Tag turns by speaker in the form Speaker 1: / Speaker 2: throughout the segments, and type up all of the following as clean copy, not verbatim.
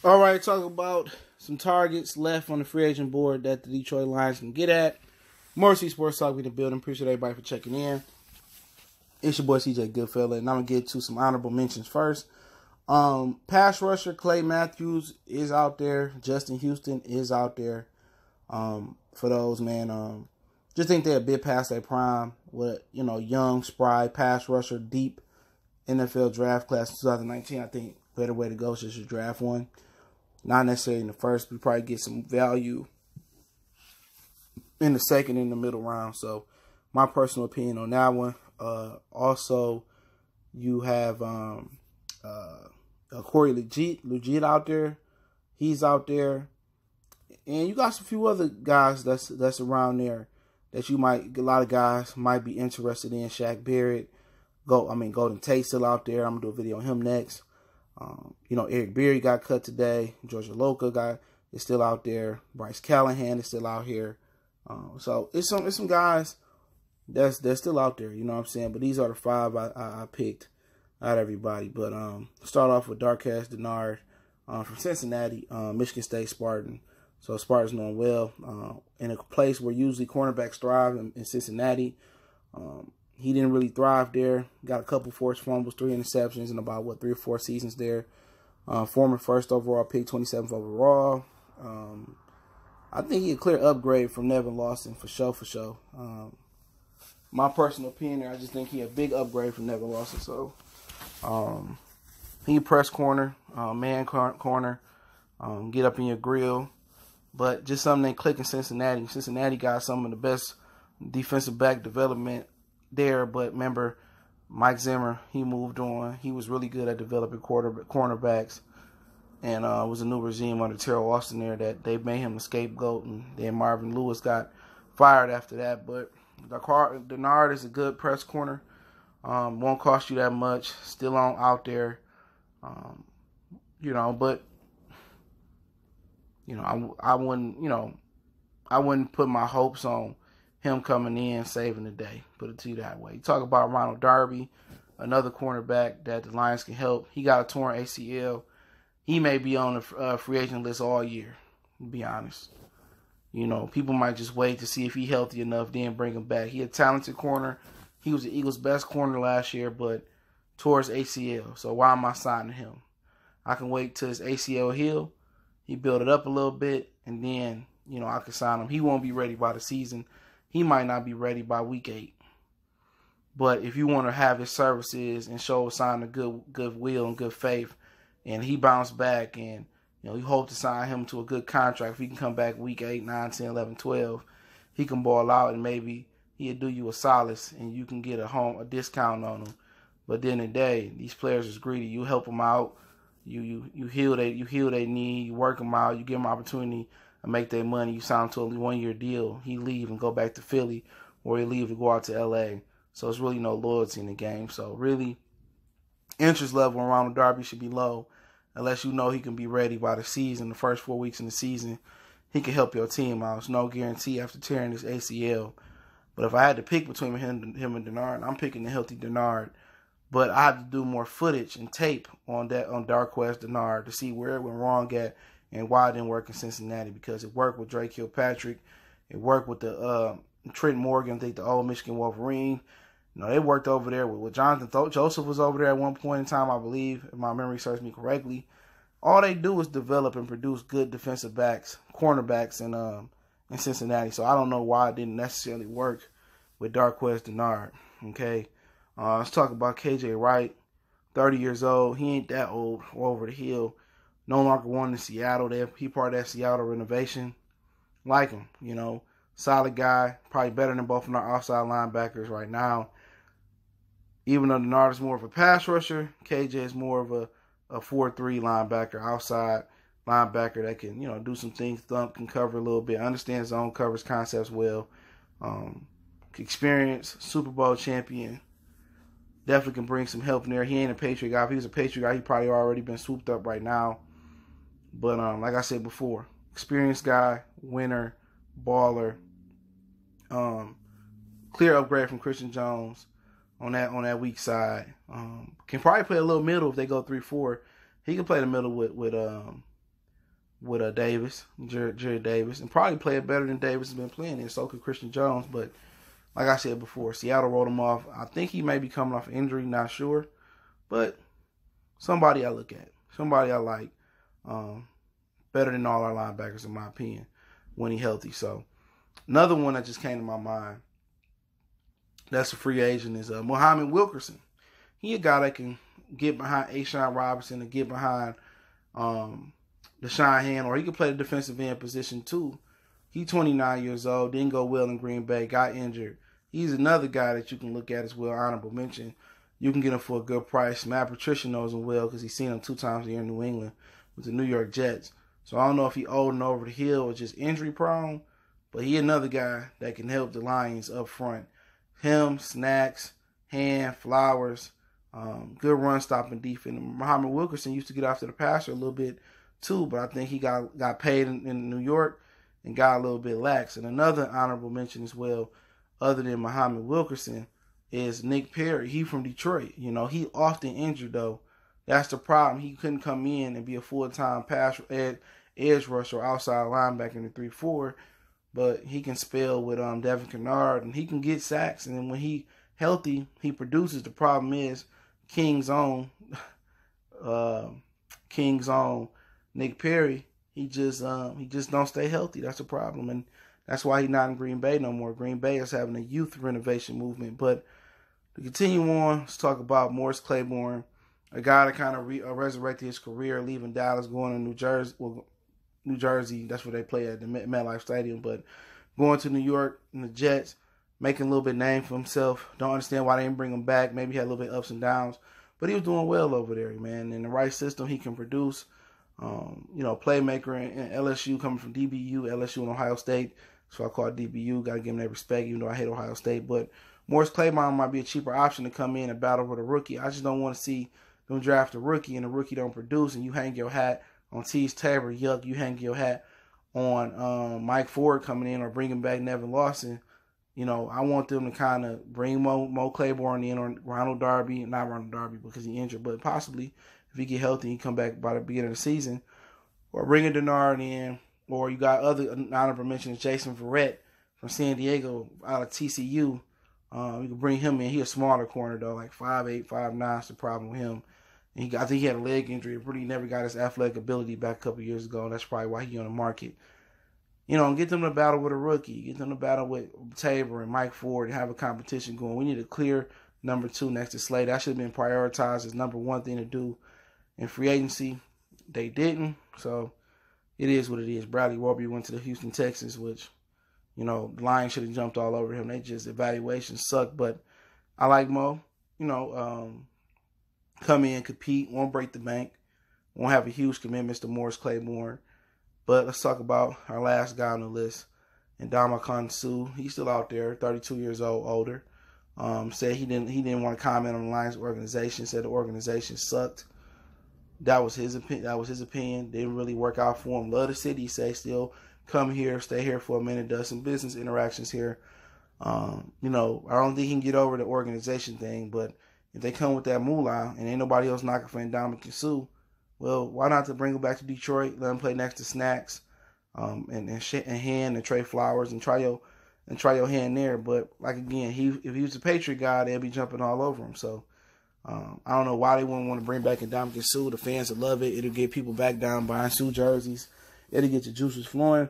Speaker 1: All right, talk about some targets left on the free agent board that the Detroit Lions can get at. Morrissey Sports Talk in the building. Appreciate everybody for checking in. It's your boy CJ Goodfella, and I'm going to get to some honorable mentions first. Pass rusher Clay Matthews is out there. Justin Houston is out there. For those, man, just think they're a bit past their prime with, young, spry pass rusher, deep NFL draft class 2019. I think better way to go is just draft one. Not necessarily in the first. We probably get some value in the second and the middle round. So my personal opinion on that one. Also, you have Corey Legit out there. He's out there. And you got a few other guys that's around there that a lot of guys might be interested in. Shaq Barrett. Golden Tate still out there. I'm going to do a video on him next. Eric Berry got cut today. Georgia Loca is still out there. Bryce Callahan is still out here. So it's some guys that's still out there. You know what I'm saying? But these are the five I picked out of everybody. But start off with Darqueze Dennard from Cincinnati, Michigan State Spartan. So Spartans doing well in a place where usually cornerbacks thrive in Cincinnati. He didn't really thrive there. Got a couple forced fumbles, 3 interceptions in about, 3 or 4 seasons there. Former first overall pick, 27th overall. I think he's a clear upgrade from Nevin Lawson, for sure. My personal opinion, I just think he's a big upgrade from Nevin Lawson. So he press corner, man corner, get up in your grill. But just something that click in Cincinnati. Cincinnati got some of the best defensive back development there, but remember Mike Zimmer, he moved on. He was really good at developing cornerbacks, and it was a new regime under Terrell Austin there that they made him the scapegoat, and then Marvin Lewis got fired after that. But Dennard is a good press corner. Won't cost you that much. Still out there, but I wouldn't put my hopes on him coming in saving the day, put it to you that way. You talk about Ronald Darby, another cornerback that the Lions can help. He got a torn ACL. He may be on the free agent list all year, to be honest. People might just wait to see if he's healthy enough, then bring him back. He a talented corner. He was the Eagles' best corner last year, but tore his ACL. So why am I signing him? I can wait till his ACL heal. He build it up a little bit, and then, I can sign him. He won't be ready by the season. He might not be ready by week 8. But if you want to have his services and show a sign of goodwill and good faith, and he bounced back, and you hope to sign him to a good contract. If he can come back week 8, 9, 10, 11, 12, he can ball out, and maybe he'll do you a solace, and you can get a discount on him. But at the end of the day, these players is greedy. You help them out, you heal their need, you work them out, you give them opportunity and make their money. You sign him to a 1-year deal. He leave and go back to Philly, or he leave to go out to L.A. So it's really no loyalty in the game. So really, interest level on Ronald Darby should be low, unless you know he can be ready by the season. The first 4 weeks in the season, he can help your team out. It's no guarantee after tearing his ACL. But if I had to pick between him and Dennard, I'm picking the healthy Dennard. But I have to do more footage and tape on Darqueze Dennard to see where it went wrong at, and why it didn't work in Cincinnati, because it worked with Drake Kilpatrick. It worked with the Trent Morgan, I think the old Michigan Wolverine. They worked over there with Jonathan Joseph was over there at one point in time, I believe, if my memory serves me correctly. All they do is develop and produce good defensive backs, cornerbacks in Cincinnati. So I don't know why it didn't necessarily work with Darqueze Dennard. Okay, let's talk about KJ Wright, 30 years old. He ain't that old, over the hill. No longer one in Seattle. He part of that Seattle renovation. Like him, solid guy. Probably better than both of our outside linebackers right now. Even though Dennard is more of a pass rusher, KJ is more of a 4-3 linebacker, outside linebacker that can, do some things, can cover a little bit, understands zone coverage concepts well. Experience, Super Bowl champion. Definitely can bring some help in there. He ain't a Patriot guy. If he was a Patriot guy, he probably already been swooped up right now. But like I said before, experienced guy, winner, baller. Clear upgrade from Christian Jones on that weak side. Can probably play a little middle if they go 3-4. He can play the middle with with Davis, Jerry Davis, and probably play it better than Davis has been playing, and so could Christian Jones. But like I said before, Seattle wrote him off. I think he may be coming off injury, not sure, but somebody I look at, somebody I like, better than all our linebackers in my opinion when he's healthy. So another one that just came to my mind, that's a free agent, is Muhammad Wilkerson. He a guy that can get behind A'Shawn Robinson and get behind Deshaun Hand, or he can play the defensive end position too. He's 29 years old, didn't go well in Green Bay, got injured. He's another guy that you can look at as well, honorable mention. You can get him for a good price. Matt Patricia knows him well because he's seen him 2 times a year in New England with the New York Jets. So I don't know if he's old and over the hill or just injury prone, but he another guy that can help the Lions up front. Him, Snacks, Hand, Flowers, good run stopping defense. Muhammad Wilkerson used to get after the passer a little bit too, but I think he got paid in New York and got a little bit lax. And another honorable mention as well, other than Muhammad Wilkerson, is Nick Perry. He from Detroit. You know, he often injured though. That's the problem. He couldn't come in and be a full-time edge rusher or outside linebacker in the 3-4, but he can spell with Devin Kennard, and he can get sacks. And then when he healthy, he produces. The problem is King's own Nick Perry. He just don't stay healthy. That's a problem, and that's why he's not in Green Bay no more. Green Bay is having a youth renovation movement. But to continue on, let's talk about Morris Claiborne, a guy that kind of resurrected his career, leaving Dallas, going to New Jersey. Well, New Jersey, that's where they play at the MetLife Stadium. But going to New York and the Jets, making a little bit of name for himself. Don't understand why they didn't bring him back. Maybe he had a little bit of ups and downs, but he was doing well over there, man. In the right system, he can produce. Playmaker in LSU, coming from DBU, LSU and Ohio State. So I call it DBU. Got to give him that respect, even though I hate Ohio State. But Morris Claiborne might be a cheaper option to come in and battle with a rookie. I just don't want to see them draft a rookie and the rookie don't produce, and you hang your hat on Teez Tabor. Yuck, you hang your hat on Mike Ford coming in or bringing back Nevin Lawson. You know, I want them to kind of bring Mo Claiborne in, or Ronald Darby, not Ronald Darby because he's injured, but possibly if he get healthy, he come back by the beginning of the season, or bringing Denard in, or you got other honorable mentions, Jason Verrett from San Diego out of TCU. You can bring him in. He's a smaller corner though, like 5'8", 5'9". Is the problem with him. And I think he had a leg injury. He never got his athletic ability back a couple years ago. That's probably why he's on the market. You know, get them to battle with a rookie. Get them to battle with Tabor and Mike Ford and have a competition going. We need a clear number 2 next to Slade. That should have been prioritized as number 1 thing to do in free agency. They didn't, so it is what it is. Bradley Warby went to the Houston Texans, which, you know, the Lions should have jumped all over him. They just, evaluations suck, but I like Mo. You know, come in, compete, won't break the bank, won't have a huge commitment to Morris Claiborne. But let's talk about our last guy on the list, Ndamukong Suh. He's still out there, 32 years old, older. Said he didn't want to comment on the Lions organization. Said the organization sucked. That was his opinion. Didn't really work out for him. Love the city. He say still come here, stay here for a minute, does some business interactions here. You know, I don't think he can get over the organization thing. But if they come with that moolah and ain't nobody else knocking for Ndamukong Suh, well, why not to bring him back to Detroit, let him play next to Snacks, and Hand and Trey Flowers and try your hand there. But like again, if he was a Patriot guy, they'd be jumping all over him. So I don't know why they wouldn't want to bring back Ndamukong Suh. The fans would love it. It'll get people back down buying Suh jerseys. It'll get the juices flowing.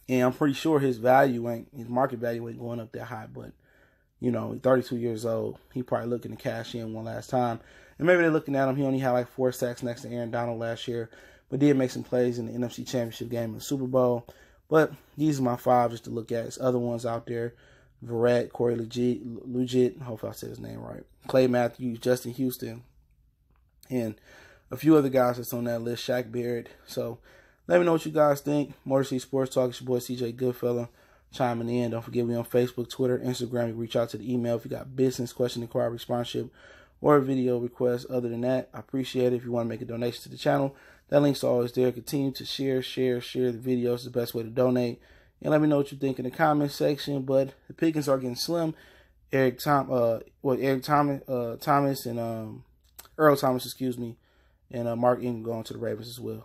Speaker 1: And I'm pretty sure his market value ain't going up that high. But you know, he's 32 years old. He probably looking to cash in one last time. And maybe they're looking at him. He only had like 4 sacks next to Aaron Donald last year, but did make some plays in the NFC Championship game in the Super Bowl. But these are my 5 just to look at. There's other ones out there. Verrett, Corey Legit, hopefully I said his name right. Clay Matthews, Justin Houston, and a few other guys that's on that list, Shaq Barrett. So let me know what you guys think. Motor City Sports Talk, it's your boy CJ Goodfella chiming in. Don't forget, we on Facebook, Twitter, Instagram. You can reach out to the email if you got business, question, inquiry, sponsorship, or a video request. Other than that, I appreciate it. If you want to make a donation to the channel, that link's always there. Continue to share the videos. It's the best way to donate. And let me know what you think in the comment section. But the pickings are getting slim. Eric Thomas and Earl Thomas, and Mark Ingram going to the Ravens as well.